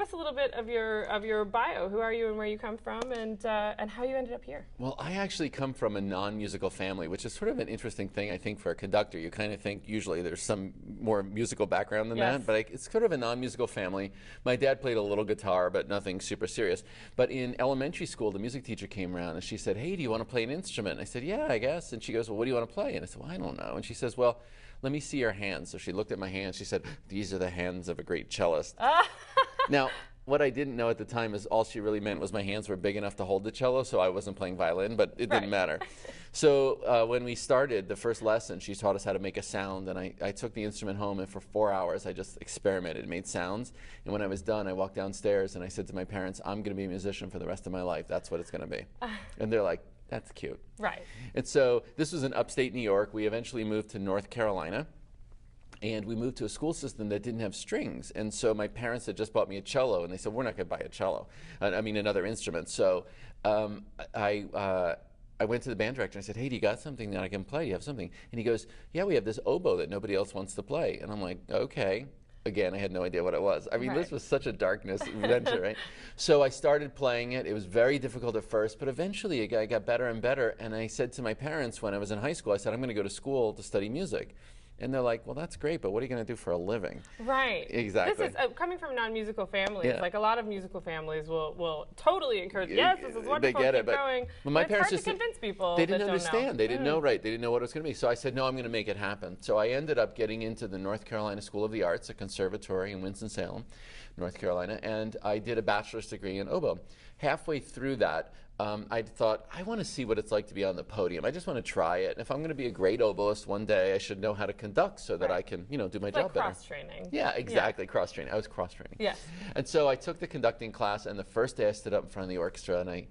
give us a little bit of your bio. Who are you and where you come from, and how you ended up here? Well, I actually come from a non-musical family, which is sort of an interesting thing, I think, for a conductor. You kind of think usually there's some more musical background than that, but it's sort of a non-musical family. My dad played a little guitar, but nothing super serious. But in elementary school, the music teacher came around and she said, "Hey, do you want to play an instrument?" And I said, "Yeah, I guess." And she goes, "Well, what do you want to play?" And I said, "Well, I don't know." And she says, "Well, let me see your hands." So she looked at my hands. She said, "These are the hands of a great cellist." Now, what I didn't know at the time is all she really meant was my hands were big enough to hold the cello, so I wasn't playing violin, but it didn't matter. So when we started the first lesson, she taught us how to make a sound, and I took the instrument home, and for 4 hours I just experimented, made sounds. And when I was done, I walked downstairs and I said to my parents, "I'm going to be a musician for the rest of my life. That's what it's going to be." And they're like, "That's cute." Right. And so this was in upstate New York. We eventually moved to North Carolina. And we moved to a school system that didn't have strings. And so my parents had just bought me a cello, and they said, "We're not going to buy a cello. I mean, another instrument." So I went to the band director and I said, "Hey, do you got something that I can play? Do you have something?" And he goes, "Yeah, we have this oboe that nobody else wants to play." And I'm like, "Okay." Again, I had no idea what it was. I mean, this was such a darkness adventure, right? So I started playing it. It was very difficult at first, but eventually I got better and better. And I said to my parents when I was in high school, I said, "I'm going to go to school to study music." And they're like, "Well, that's great, but what are you going to do for a living?" Right. Exactly. This is coming from non-musical families. Like a lot of musical families will totally encourage. Yes, this is wonderful. They get keep it, but going. my it's parents hard just to convince people. They didn't that understand. Don't know. They didn't know. Right. They didn't know what it was going to be. So I said, "No, I'm going to make it happen." So I ended up getting into the North Carolina School of the Arts, a conservatory in Winston-Salem, North Carolina, and I did a bachelor's degree in oboe. Halfway through that, I thought, I want to see what it's like to be on the podium. I just want to try it. And if I'm going to be a great oboist one day, I should know how to conduct so that I can, do my job better. Cross-training. Yeah, exactly, cross-training. I was cross-training. Yes. And so I took the conducting class, and the first day I stood up in front of the orchestra, and I,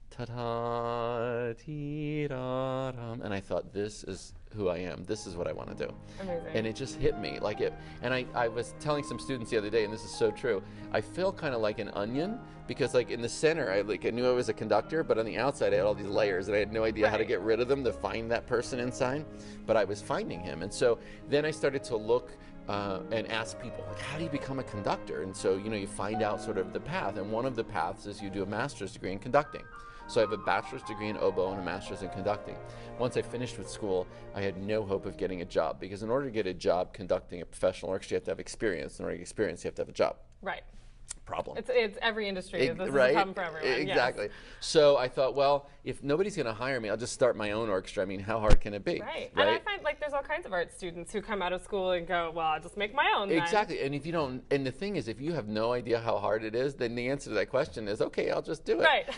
ta-da, tee-da-dum, and I thought, this is who I am. This is what I want to do. Amazing. And it just hit me like it. And I was telling some students the other day, and this is so true, I feel kind of like an onion, because like in the center, I knew I was a conductor, but on the outside I had all these layers, and I had no idea how to get rid of them to find that person inside, but I was finding him. And so then I started to look and ask people, like, how do you become a conductor? And so, you find out sort of the path, and one of the paths is you do a master's degree in conducting. So I have a bachelor's degree in oboe and a master's in conducting. Once I finished with school, I had no hope of getting a job, because in order to get a job conducting a professional orchestra, you have to have experience. In order to get experience, you have to have a job. Right. Problem. It's every industry. This is a problem for everyone. Exactly. Yes. So I thought, well, if nobody's going to hire me, I'll just start my own orchestra. I mean, how hard can it be? Right. And I find like there's all kinds of art students who come out of school and go, well, I'll just make my own. Exactly. And if you don't, and the thing is, if you have no idea how hard it is, then the answer to that question is, okay, I'll just do it. Right.